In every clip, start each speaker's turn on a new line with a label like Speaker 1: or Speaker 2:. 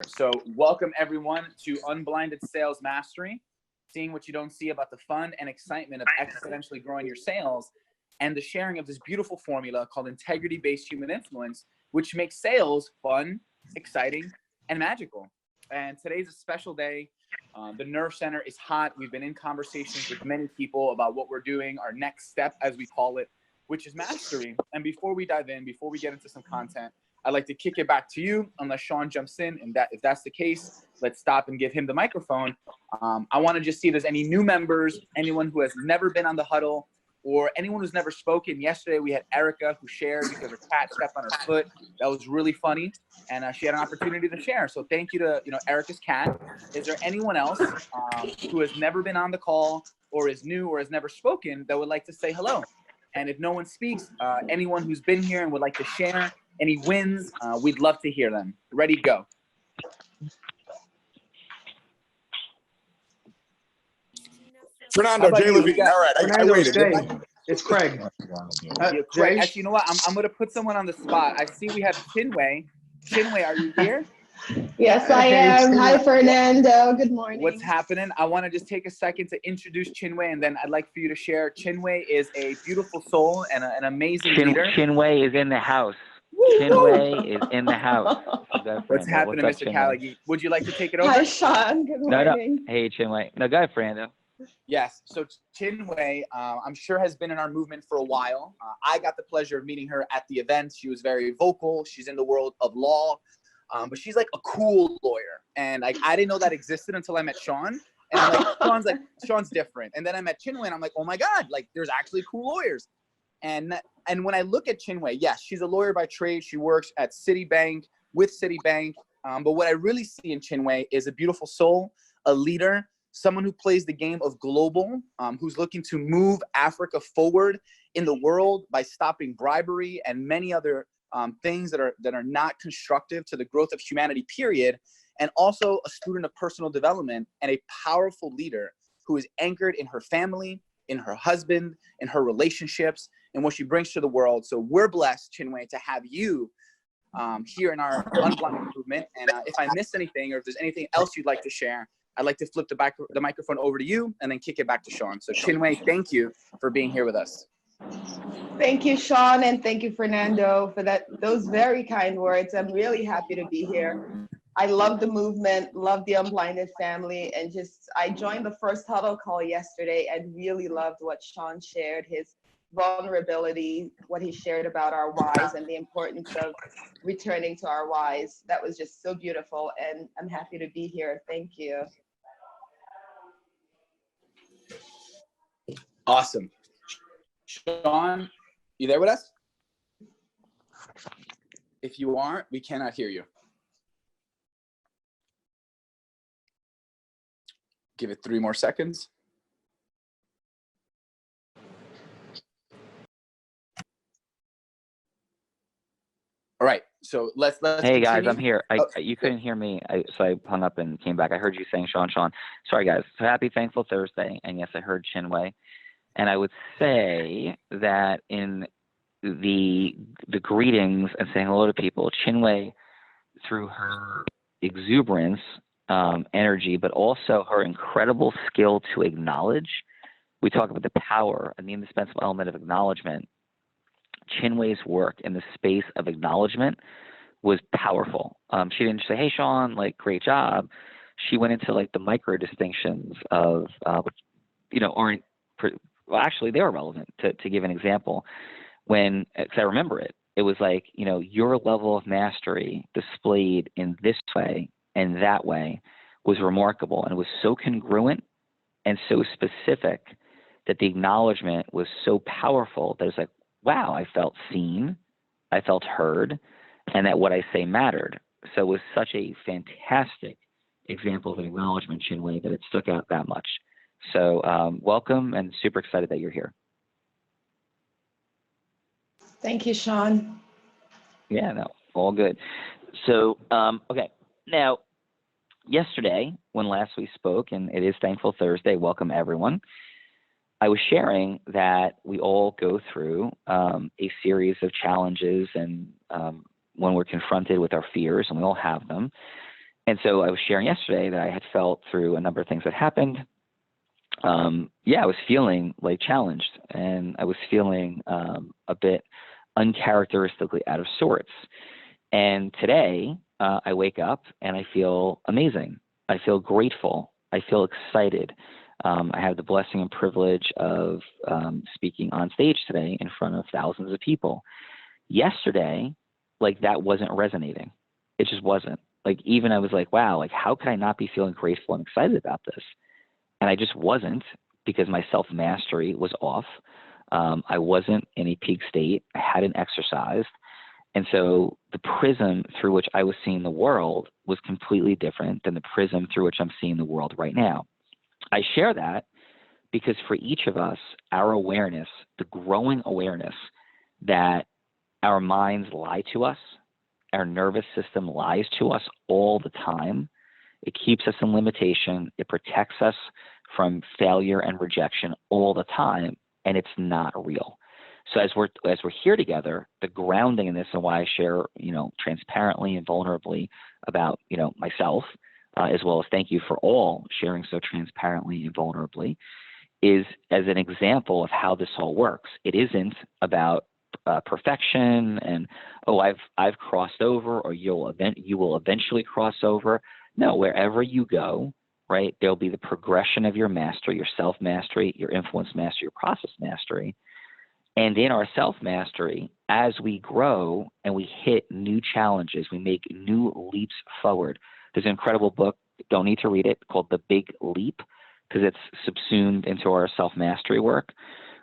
Speaker 1: So welcome everyone to Unblinded Sales Mastery, seeing what you don't see about the fun and excitement of exponentially growing your sales and the sharing of this beautiful formula called integrity-based human influence, which makes sales fun, exciting, and magical. And today's a special day. The Nerve Center is hot. We've been in conversations with many people about what we're doing, our next step, as we call it, which is mastery. And before we dive in, before we get into some content, I'd like to kick it back to you, unless Sean jumps in. And if that's the case, let's stop and give him the microphone. I want to just see if there's any new members, anyone who has never been on the huddle, or anyone who's never spoken. Yesterday, we had Erica who shared because her cat stepped on her foot. That was really funny. And she had an opportunity to share. So thank you to Erica's cat. Is there anyone else who has never been on the call or is new or has never spoken that would like to say hello? And if no one speaks, anyone who's been here and would like to share any wins, we'd love to hear them. Ready, go.
Speaker 2: Fernando, Jay Levine. All right, I waited.
Speaker 3: It's Craig.
Speaker 1: Craig, actually, you know what? I'm going to put someone on the spot. I see we have Chinwei. Chinwei, are you here?
Speaker 4: Yes, I am. Hi, Fernando. Good morning.
Speaker 1: What's happening? I want to just take a second to introduce Chinwei, and then I'd like for you to share. Chinwei is a beautiful soul and an amazing leader.
Speaker 5: Chinwei is in the house. Chinwei is in the house.
Speaker 1: What's happening, Mr. Callaghy? Would you like to take it over?
Speaker 4: Hi, Sean. Good morning.
Speaker 5: No. Hey, Chinwei. No, go ahead, Fernando.
Speaker 1: Yes. So Chinwei, I'm sure has been in our movement for a while. I got the pleasure of meeting her at the event. She was very vocal. She's in the world of law, but she's like a cool lawyer. And I didn't know that existed until I met Sean. And I'm like, Sean's different. And then I met Chinwei, and I'm like, oh my God, like there's actually cool lawyers. And when I look at Chinwei, yes, she's a lawyer by trade. She works at Citibank with Citibank. But what I really see in Chinwei is a beautiful soul, a leader, someone who plays the game of global, who's looking to move Africa forward in the world by stopping bribery and many other things that are not constructive to the growth of humanity, period. And also a student of personal development and a powerful leader who is anchored in her family, in her husband, in her relationships, and what she brings to the world. So we're blessed, Chinwei, to have you here in our Unblinded movement. And if I missed anything or if there's anything else you'd like to share, I'd like to flip the microphone over to you and then kick it back to Sean. So Chinwei, thank you for being here with us.
Speaker 4: Thank you, Sean, and thank you, Fernando, for those very kind words. I'm really happy to be here. I love the movement, love the Unblinded family, and I joined the first huddle call yesterday and really loved what Sean shared, his vulnerability, what he shared about our whys and the importance of returning to our whys. That was just so beautiful, and I'm happy to be here. Thank you.
Speaker 1: Awesome. Sean, you there with us? If you aren't, we cannot hear you. Give it 3 more seconds. All right, so let's
Speaker 5: Hey guys,
Speaker 1: continue.
Speaker 5: I'm here. You couldn't hear me, so I hung up and came back. I heard you saying Sean. Sorry guys. So happy Thankful Thursday, and yes, I heard Chinwei. And I would say that in the greetings and saying hello to people, Chinwei, through her exuberance, energy, but also her incredible skill to acknowledge. We talk about the power and the indispensable element of acknowledgement. Chinwei's work in the space of acknowledgement was powerful. She didn't say, "Hey, Sean, like great job." She went into like the micro distinctions of, aren't. Well, actually, they are relevant. To give an example, because I remember it, it was like, your level of mastery displayed in this way and that way was remarkable, and it was so congruent and so specific that the acknowledgement was so powerful that it's like, wow, I felt seen, I felt heard, and that what I say mattered. So it was such a fantastic example of an acknowledgement, Chinwei, that it stuck out that much. So welcome, and super excited that you're here.
Speaker 4: Thank you, Sean.
Speaker 5: Yeah, no, all good. So, okay. Now, yesterday, when last we spoke, and it is Thankful Thursday, welcome everyone, I was sharing that we all go through a series of challenges and when we're confronted with our fears, and we all have them. And so I was sharing yesterday that I had felt through a number of things that happened. I was feeling like challenged, and I was feeling a bit uncharacteristically out of sorts. And today I wake up and I feel amazing. I feel grateful. I feel excited. I have the blessing and privilege of speaking on stage today in front of thousands of people. Yesterday, like, that wasn't resonating. It just wasn't. Like, even I was like, wow, like, how could I not be feeling grateful and excited about this? And I just wasn't, because my self-mastery was off. I wasn't in a peak state. I hadn't exercised. And so the prism through which I was seeing the world was completely different than the prism through which I'm seeing the world right now. I share that because for each of us, our awareness, the growing awareness that our minds lie to us, our nervous system lies to us all the time. It keeps us in limitation. It protects us from failure and rejection all the time, and it's not real. So as we're here together, the grounding in this, and why I share, transparently and vulnerably about, myself, as well as thank you for all sharing so transparently and vulnerably, is as an example of how this all works. It isn't about perfection and, oh, I've crossed over, or you will eventually cross over. No, wherever you go, right, there'll be the progression of your mastery, your self-mastery, your influence mastery, your process mastery. And in our self-mastery, as we grow and we hit new challenges, we make new leaps forward. There's an incredible book, don't need to read it, called The Big Leap, because it's subsumed into our self-mastery work.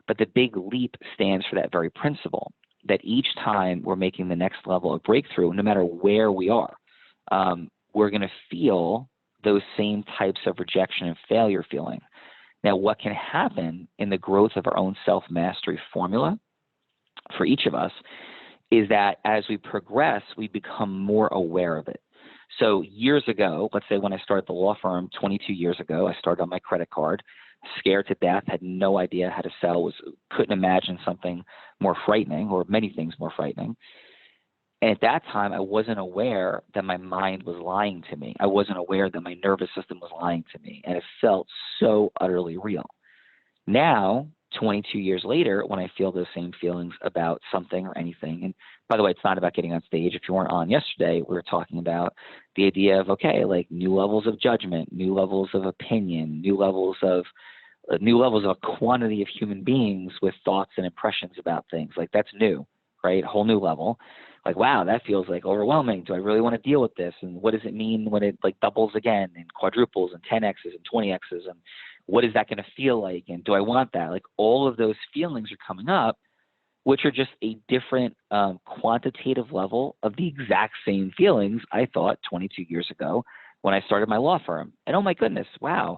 Speaker 5: But the big leap stands for that very principle, that each time we're making the next level of breakthrough, no matter where we are, we're going to feel those same types of rejection and failure feeling. Now, what can happen in the growth of our own self-mastery formula for each of us is that as we progress, we become more aware of it. So years ago, let's say when I started the law firm 22 years ago, I started on my credit card, scared to death, had no idea how to sell, couldn't imagine something more frightening, or many things more frightening. And at that time, I wasn't aware that my mind was lying to me. I wasn't aware that my nervous system was lying to me. And it felt so utterly real. Now, 22 years later, when I feel those same feelings about something or anything, and by the way, it's not about getting on stage. If you weren't on yesterday, we were talking about the idea of, okay, like new levels of judgment, new levels of opinion, new levels of a quantity of human beings with thoughts and impressions about things. Like, that's new, right? Whole new level. Like, wow, that feels like overwhelming. Do I really want to deal with this? And what does it mean when it like doubles again and quadruples and 10x's and 20x's? And what is that going to feel like? And do I want that? Like, all of those feelings are coming up, which are just a different quantitative level of the exact same feelings I thought 22 years ago when I started my law firm. And oh my goodness, wow,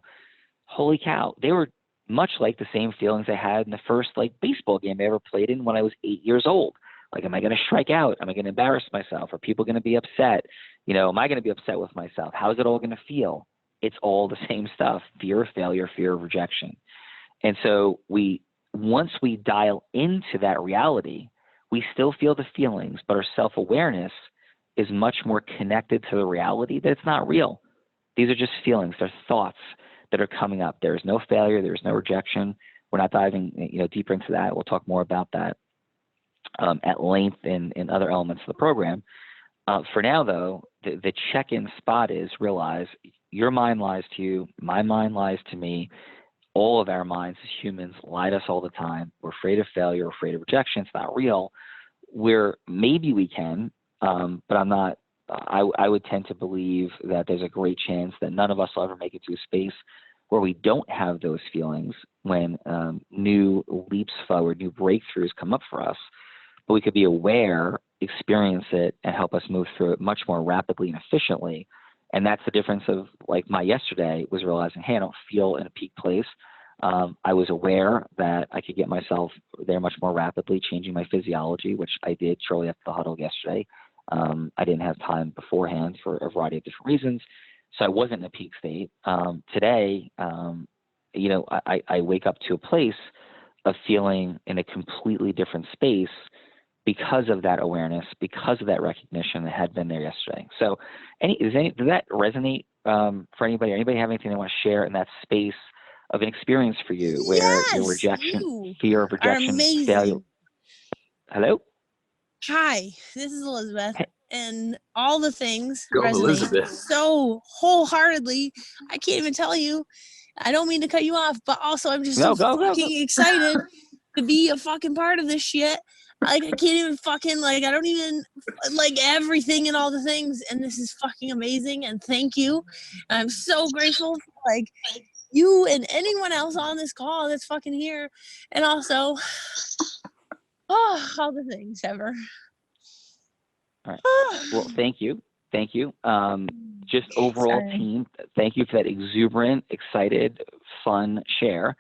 Speaker 5: holy cow, they were much like the same feelings I had in the first like baseball game I ever played in when I was 8 years old. Like, am I going to strike out? Am I going to embarrass myself? Are people going to be upset? Am I going to be upset with myself? How is it all going to feel? It's all the same stuff: fear of failure, fear of rejection. And so once we dial into that reality, we still feel the feelings, but our self-awareness is much more connected to the reality that it's not real. These are just feelings. They're thoughts that are coming up. There is no failure. There is no rejection. We're not diving deeper into that. We'll talk more about that at length in other elements of the program. For now, though, the check-in spot is realize your mind lies to you, my mind lies to me. All of our minds as humans lie to us all the time. We're afraid of failure, we're afraid of rejection. It's not real. Maybe we can, but I'm not. I would tend to believe that there's a great chance that none of us will ever make it to a space where we don't have those feelings when new leaps forward, new breakthroughs come up for us. But we could be aware, experience it, and help us move through it much more rapidly and efficiently. And that's the difference of like my yesterday was realizing, hey, I don't feel in a peak place. I was aware that I could get myself there much more rapidly, changing my physiology, which I did shortly after the huddle yesterday. I didn't have time beforehand for a variety of different reasons. So I wasn't in a peak state. Today, I wake up to a place of feeling in a completely different space because of that awareness, because of that recognition that had been there yesterday. So does that resonate for anybody? Anybody have anything they want to share in that space of an experience for you where your rejection, fear of rejection, failure? Hello?
Speaker 3: Hi, this is Elizabeth.
Speaker 5: Hey.
Speaker 3: And all the things
Speaker 2: Go,
Speaker 3: resonate
Speaker 2: Elizabeth.
Speaker 3: so wholeheartedly. I can't even tell you. I don't mean to cut you off, but also I'm just fucking excited to be a fucking part of this shit. Like, I can't even fucking, like, I don't even, like, everything and all the things. And this is fucking amazing. And thank you. And I'm so grateful for, like, you and anyone else on this call that's fucking here. And also, all the things ever.
Speaker 5: All right. Well, thank you. Thank you. Just overall team, thank you for that exuberant, excited, fun share.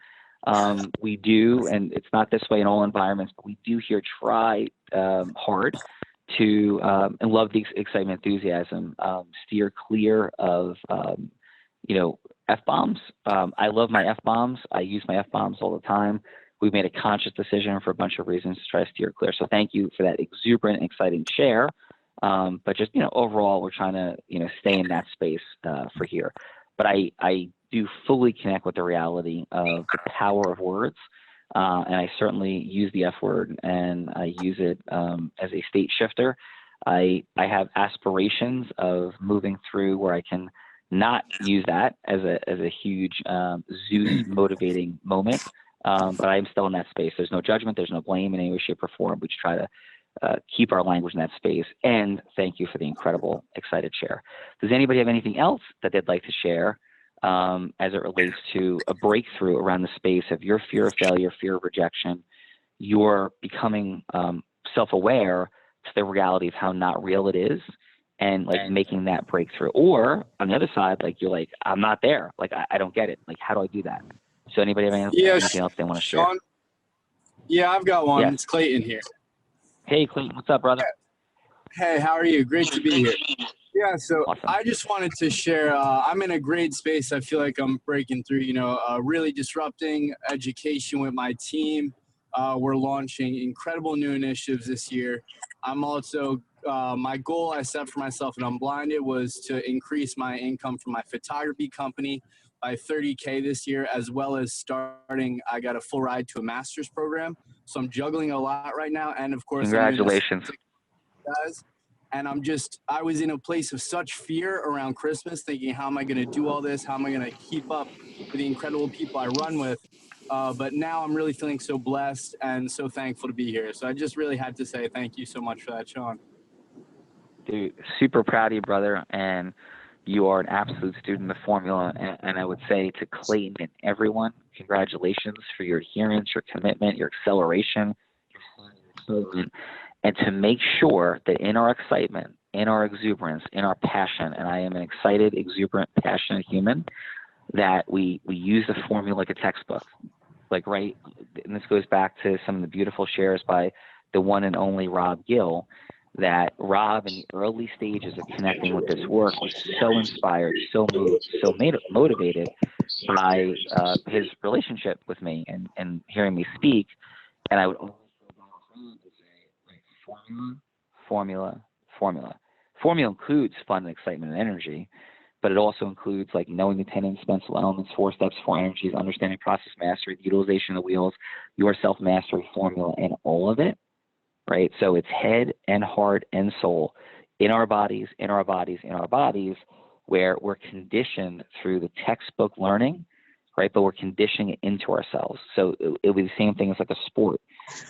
Speaker 5: We do, and it's not this way in all environments, but we do here try hard to, and love the excitement, enthusiasm, steer clear of, F-bombs. I love my F-bombs. I use my F-bombs all the time. We've made a conscious decision for a bunch of reasons to try to steer clear. So thank you for that exuberant, exciting share. But just, overall, we're trying to, stay in that space for here. But I do fully connect with the reality of the power of words. And I certainly use the F word, and I use it as a state shifter. I have aspirations of moving through where I can not use that as a huge Zeus motivating moment. But I'm still in that space. There's no judgment. There's no blame in any way, shape, or form. We just try to keep our language in that space. And thank you for the incredible, excited share. Does anybody have anything else that they'd like to share as it relates to a breakthrough around the space of your fear of failure, fear of rejection, your becoming self-aware to the reality of how not real it is, and like making that breakthrough? Or on the other side, like you're like, I'm not there. Like, I don't get it. Like, how do I do that? So anybody have anything else they want to share?
Speaker 6: Sean? Yeah, I've got one.
Speaker 5: Yeah.
Speaker 6: It's Clayton here.
Speaker 5: Hey, Clayton, what's up, brother?
Speaker 6: Hey, how are you? Great to be here. Yeah, so
Speaker 5: Awesome.
Speaker 6: I just wanted to share, I'm in a great space. I feel like I'm breaking through, really disrupting education with my team. We're launching incredible new initiatives this year. I'm also, my goal I set for myself at Unblinded was to increase my income from my photography company by 30K this year, as well as starting, I got a full ride to a master's program. So I'm juggling a lot right now. And of course,
Speaker 5: Congratulations.
Speaker 6: guys. And I was in a place of such fear around Christmas, thinking, how am I going to do all this? How am I going to keep up with the incredible people I run with? But now I'm really feeling so blessed and so thankful to be here. So I just really had to say thank you so much for that, Sean.
Speaker 5: Dude, super proud of you, brother. And you are an absolute student of the formula. And I would say to Clayton and everyone, congratulations for your adherence, your commitment, your acceleration, and to make sure that in our excitement, in our exuberance, in our passion, and I am an excited, exuberant, passionate human, that we use the formula like a textbook. Like, right, and this goes back to some of the beautiful shares by the one and only Rob Gill, that Rob in the early stages of connecting with this work was so inspired, so moved, so motivated by his relationship with me and hearing me speak. And I would always say, like, formula. Formula includes fun and excitement and energy, but it also includes like knowing the 10 indispensable elements, 4 steps, 4 energies, understanding process mastery, the utilization of the wheels, your self-mastery formula, and all of it. Right? So it's head and heart and soul in our bodies, where we're conditioned through the textbook learning, right? But we're conditioning it into ourselves. So it'll be the same thing as like a sport.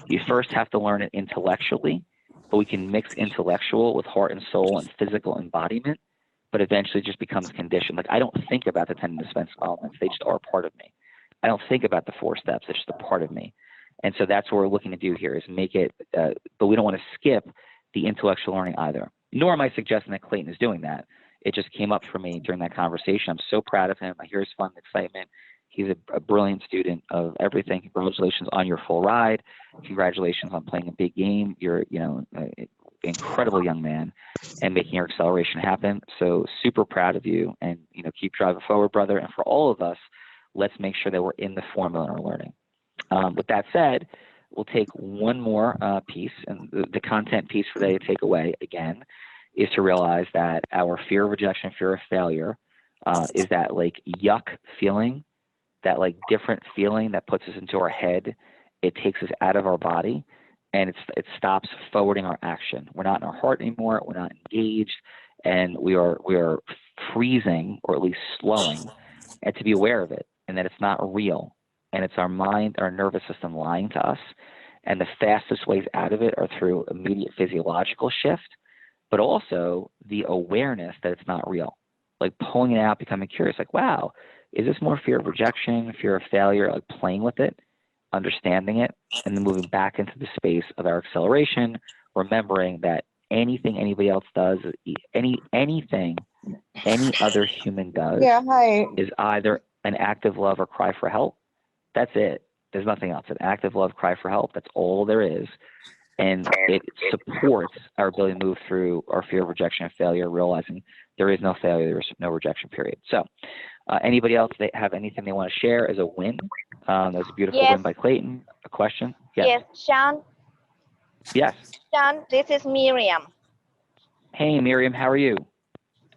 Speaker 5: You first have to learn it intellectually, but we can mix intellectual with heart and soul and physical embodiment, but eventually it just becomes conditioned. Like, I don't think about the 10 indispensable elements. They just are a part of me. I don't think about the 4 steps. It's just a part of me. And so that's what we're looking to do here, is make it, but we don't want to skip the intellectual learning either. Nor am I suggesting that Clayton is doing that. It just came up for me during that conversation. I'm so proud of him. I hear his fun and excitement. He's a brilliant student of everything. Congratulations on your full ride. Congratulations on playing a big game. You're, an incredible young man and making your acceleration happen. So super proud of you, and, keep driving forward, brother. And for all of us, let's make sure that we're in the formula and our learning. With that said, we'll take one more piece, and the content piece for today to take away again is to realize that our fear of rejection, fear of failure is that like yuck feeling, that like different feeling that puts us into our head. It takes us out of our body, and it stops forwarding our action. We're not in our heart anymore. We're not engaged, and we are freezing, or at least slowing, and to be aware of it, and that it's not real, and it's our mind, our nervous system lying to us. And the fastest ways out of it are through immediate physiological shift, but also the awareness that it's not real, like pulling it out, becoming curious, like, wow, is this more fear of rejection, fear of failure, like playing with it, understanding it, and then moving back into the space of our acceleration, remembering that anything anybody else does, anything any other human does is either an act of love or cry for help. That's it. There's nothing else. An act of love, cry for help. That's all there is. And it supports our ability to move through our fear of rejection and failure, realizing there is no failure, there is no rejection, period. So anybody else, they have anything they want to share as a win? That was a beautiful win by Clayton. A question?
Speaker 7: Yes, Sean.
Speaker 5: Yes.
Speaker 7: Sean, this is Miriam.
Speaker 5: Hey, Miriam, how are you?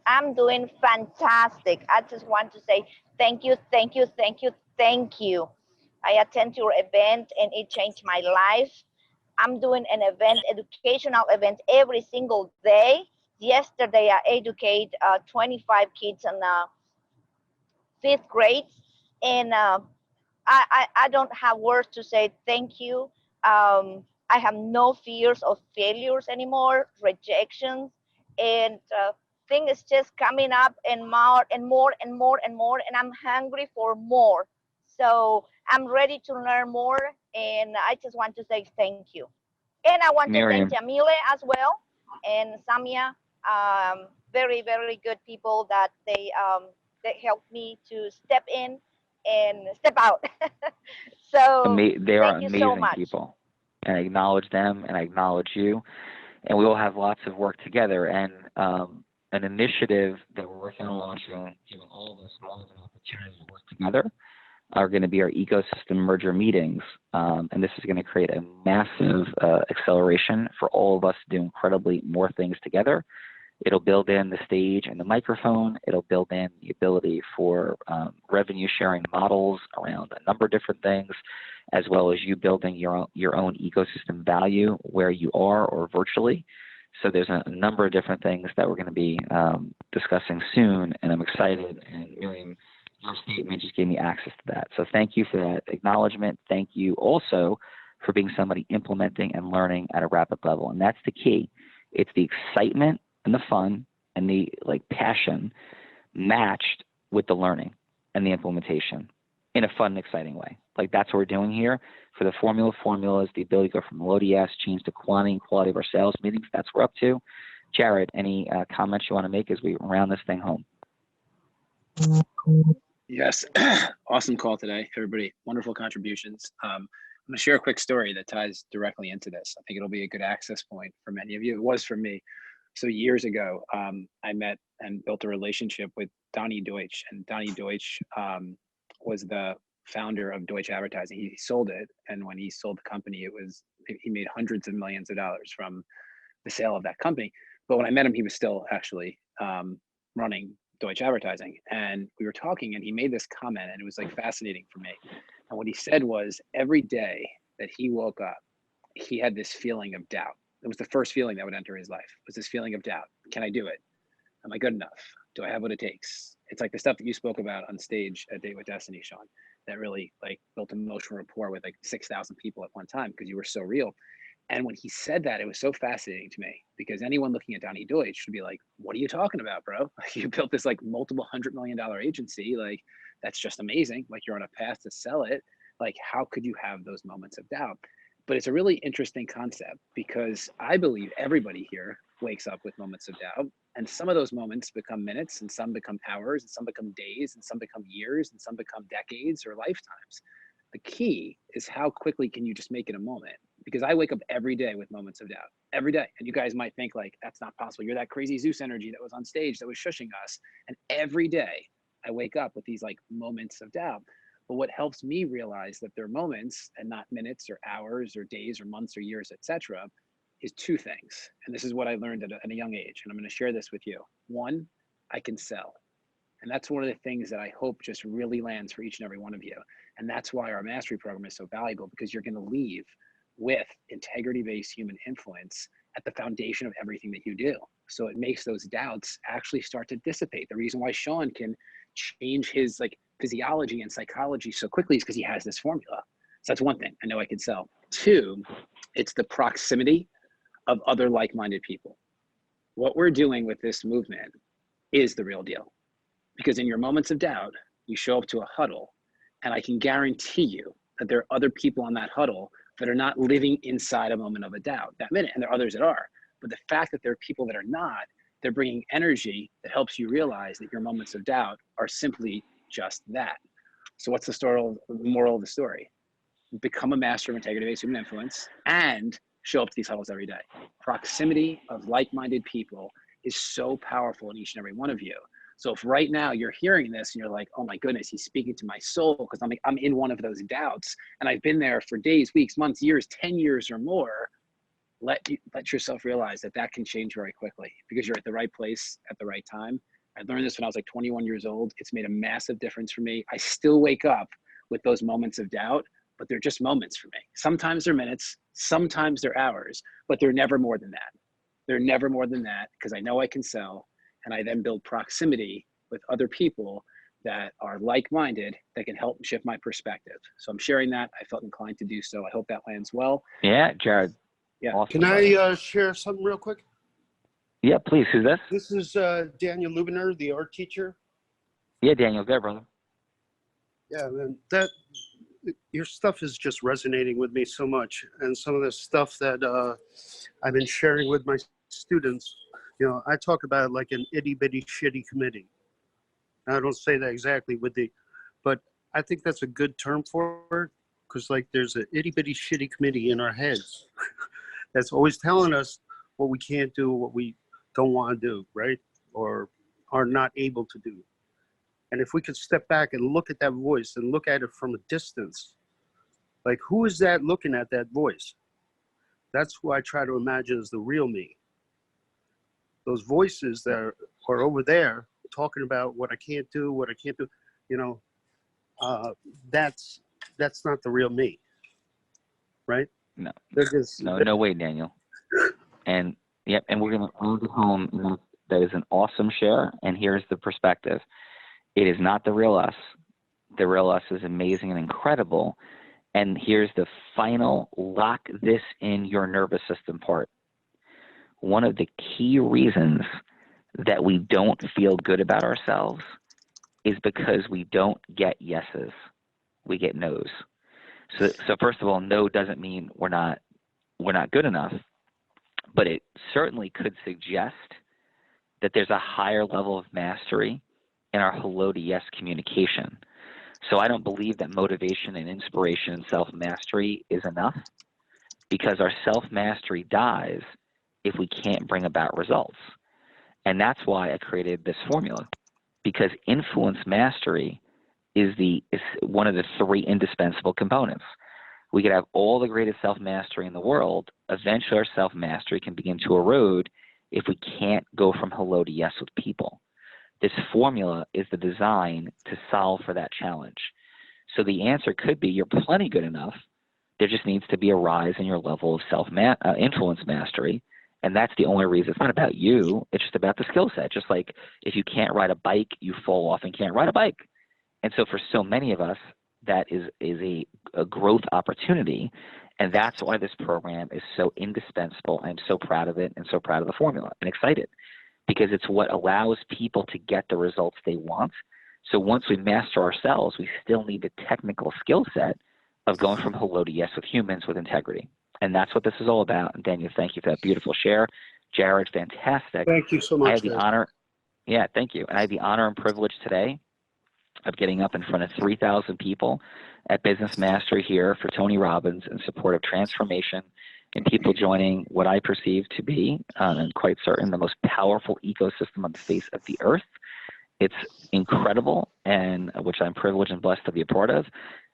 Speaker 7: I'm doing fantastic. I just want to say thank you, thank you, thank you, thank you. I attend your event and it changed my life. I'm doing an event, educational event every single day. Yesterday, I educate 25 kids in 5th grade, and I don't have words to say thank you. I have no fears of failures anymore, rejections, and things just coming up and more and more and more and more, and I'm hungry for more. So I'm ready to learn more, and I just want to say thank you. And I want
Speaker 5: Miriam.
Speaker 7: to thank Jamile as well, and Samia, very, very good people that they helped me to step in and step out. So
Speaker 5: They are
Speaker 7: thank you so
Speaker 5: amazing
Speaker 7: much.
Speaker 5: people, and I acknowledge them, and I acknowledge you, and we will have lots of work together. And an initiative that we're working on launching, giving all of us more of an opportunity to work together, are going to be our ecosystem merger meetings, and this is going to create a massive acceleration for all of us to do incredibly more things together. It'll build in the stage and the microphone. It'll build in the ability for revenue sharing models around a number of different things, as well as you building your own ecosystem value where you are or virtually. So there's a number of different things that we're going to be discussing soon, and I'm excited. And Miriam, your statement just gave me access to that. So thank you for that acknowledgement. Thank you also for being somebody implementing and learning at a rapid level. And that's the key. It's the excitement and the fun and the passion matched with the learning and the implementation in a fun and exciting way. Like that's what we're doing here. For the formulas, the ability to go from low to yes, change the quantity and quality of our sales meetings, that's what we're up to. Jared, any comments you want to make as we round this thing home?
Speaker 2: Yes, awesome call today, everybody. Wonderful contributions. I'm going to share a quick story that ties directly into this. I think it'll be a good access point for many of you. It was for me. So years ago, I met and built a relationship with Donnie Deutsch, and Donnie Deutsch was the founder of Deutsch Advertising. He sold it, and when he sold the company, he made hundreds of millions of dollars from the sale of that company. But when I met him, he was still actually running Deutsch Advertising, and we were talking, and he made this comment, and it was like fascinating for me. And what he said was, every day that he woke up, he had this feeling of doubt. It was the first feeling that would enter his life, was this feeling of doubt. Can I do it? Am I good enough? Do I have what it takes? It's like the stuff that you spoke about on stage at Date with Destiny, Sean, that really built emotional rapport with 6,000 people at one time because you were so real. And when he said that, it was so fascinating to me, because anyone looking at Donnie Deutsch would be like, what are you talking about, bro? You built this multiple $100 million agency. That's just amazing. You're on a path to sell it. How could you have those moments of doubt? But it's a really interesting concept, because I believe everybody here wakes up with moments of doubt, and some of those moments become minutes, and some become hours, and some become days, and some become years, and some become decades or lifetimes. The key is how quickly can you just make it a moment? Because I wake up every day with moments of doubt, every day. And you guys might think that's not possible. You're that crazy Zeus energy that was on stage that was shushing us. And every day I wake up with these moments of doubt. But what helps me realize that they're moments and not minutes or hours or days or months or years, etc., is two things. And this is what I learned at a young age. And I'm going to share this with you. One, I can sell. And that's one of the things that I hope just really lands for each and every one of you. And that's why our mastery program is so valuable, because you're going to leave with integrity-based human influence at the foundation of everything that you do. So it makes those doubts actually start to dissipate. The reason why Sean can change his physiology and psychology so quickly is because he has this formula. So that's one thing. I know I can sell. Two, it's the proximity of other like-minded people. What we're doing with this movement is the real deal. Because in your moments of doubt, you show up to a huddle, and I can guarantee you that there are other people on that huddle that are not living inside a moment of a doubt that minute, and there are others that are. But the fact that there are people that are not, they're bringing energy that helps you realize that your moments of doubt are simply just that. So what's the moral of the story? Become a master of integrity-based human influence and show up to these huddles every day. Proximity of like-minded people is so powerful in each and every one of you. So if right now you're hearing this and you're like, oh my goodness, he's speaking to my soul, because I'm in one of those doubts and I've been there for days, weeks, months, years, 10 years or more, let yourself realize that can change very quickly, because you're at the right place at the right time. I learned this when I was 21 years old. It's made a massive difference for me. I still wake up with those moments of doubt, but they're just moments for me. Sometimes they're minutes, sometimes they're hours, but they're never more than that. They're never more than that, because I know I can sell. And I then build proximity with other people that are like-minded that can help shift my perspective. So I'm sharing that. I felt inclined to do so. I hope that lands well.
Speaker 5: Yeah, Jared.
Speaker 2: Yeah.
Speaker 8: Awesome. Can I share something real quick?
Speaker 5: Yeah, please. Who's this?
Speaker 8: This is Daniel Lubiner, the art teacher.
Speaker 5: Yeah, Daniel. There, brother.
Speaker 8: Yeah, man. Your stuff is just resonating with me so much. And some of the stuff that I've been sharing with my students, I talk about it like an itty bitty shitty committee. I don't say that exactly but I think that's a good term for it, because there's an itty bitty shitty committee in our heads that's always telling us what we can't do, what we don't want to do, right? Or are not able to do. And if we could step back and look at that voice and look at it from a distance, who is that looking at that voice? That's who I try to imagine as the real me. Those voices that are over there talking about what I can't do, that's not the real me, right?
Speaker 5: No.
Speaker 8: Just,
Speaker 5: no way, Daniel. And yep, and we're gonna go home. That is an awesome share. And here's the perspective: it is not the real us. The real us is amazing and incredible. And here's the final lock this in your nervous system part. One of the key reasons that we don't feel good about ourselves is because we don't get yeses. We get no's. So first of all, no doesn't mean we're not good enough, but it certainly could suggest that there's a higher level of mastery in our hello to yes communication. So I don't believe that motivation and inspiration and self-mastery is enough, because our self-mastery dies if we can't bring about results. And that's why I created this formula, because influence mastery is one of the three indispensable components. We could have all the greatest self-mastery in the world. Eventually our self-mastery can begin to erode if we can't go from hello to yes with people. This formula is the design to solve for that challenge. So the answer could be you're plenty good enough. There just needs to be a rise in your level of influence mastery. And that's the only reason. It's not about you. It's just about the skill set. Just like if you can't ride a bike, you fall off and can't ride a bike. And so for so many of us, that is a growth opportunity. And that's why this program is so indispensable. I'm so proud of it and so proud of the formula and excited, because it's what allows people to get the results they want. So once we master ourselves, we still need the technical skill set of going from hello to yes with humans with integrity. And that's what this is all about. And Daniel, thank you for that beautiful share. Jared, fantastic.
Speaker 8: Thank you so much.
Speaker 5: I had the honor. Yeah, thank you. And I had the honor and privilege today of getting up in front of 3,000 people at Business Mastery here for Tony Robbins in support of transformation and people joining what I perceive to be, and quite certain, the most powerful ecosystem on the face of the earth. It's incredible, and which I'm privileged and blessed to be a part of.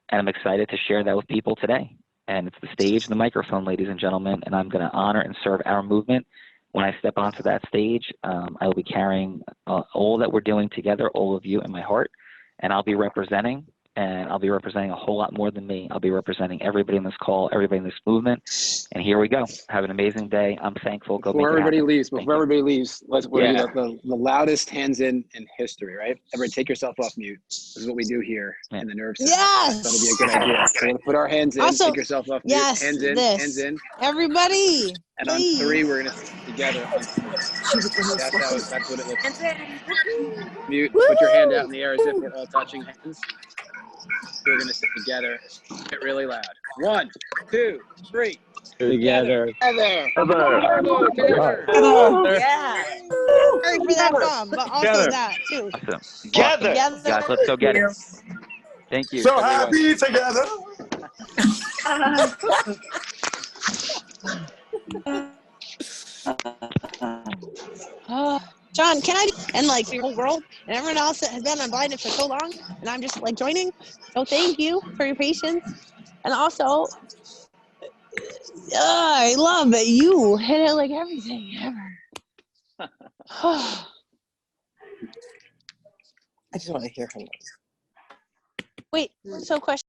Speaker 5: And I'm excited to share that with people today. And it's the stage and the microphone, ladies and gentlemen, and I'm going to honor and serve our movement. When I step onto that stage, I will be carrying all that we're doing together, all of you in my heart, and I'll be representing. And I'll be representing a whole lot more than me. I'll be representing everybody in this call, everybody in this movement. And here we go. Have an amazing day. I'm thankful. Go
Speaker 2: Before everybody leaves,
Speaker 5: we're gonna
Speaker 2: do the loudest hands in history, right? Everybody take yourself off mute. This is what we do here in the nerve center.
Speaker 3: Yes.
Speaker 2: That'll be a good idea. So we're gonna put our hands in,
Speaker 3: Also,
Speaker 2: take yourself off mute,
Speaker 3: yes,
Speaker 2: hands in,
Speaker 3: this.
Speaker 2: hands in.
Speaker 3: Everybody,
Speaker 2: And
Speaker 3: please.
Speaker 2: on 3, we're gonna sit together on 4. That's what it looks like. Mute, put your hand out in the air as if we're all touching hands. We're gonna sit together. Get really loud. 1, 2, 3.
Speaker 9: Together.
Speaker 2: Together.
Speaker 3: Yeah. Sorry for that bomb, but also that too.
Speaker 5: Awesome.
Speaker 9: Together.
Speaker 5: Awesome. Guys, let's go get it. Thank you.
Speaker 1: So
Speaker 5: everyone.
Speaker 1: happy together.
Speaker 3: John, can I and like the whole world and everyone else that has been unblinded for so long, and I'm just like joining. So thank you for your patience, and also, I love that you hit it like everything ever.
Speaker 9: I just want to hear her.
Speaker 3: Wait, so question.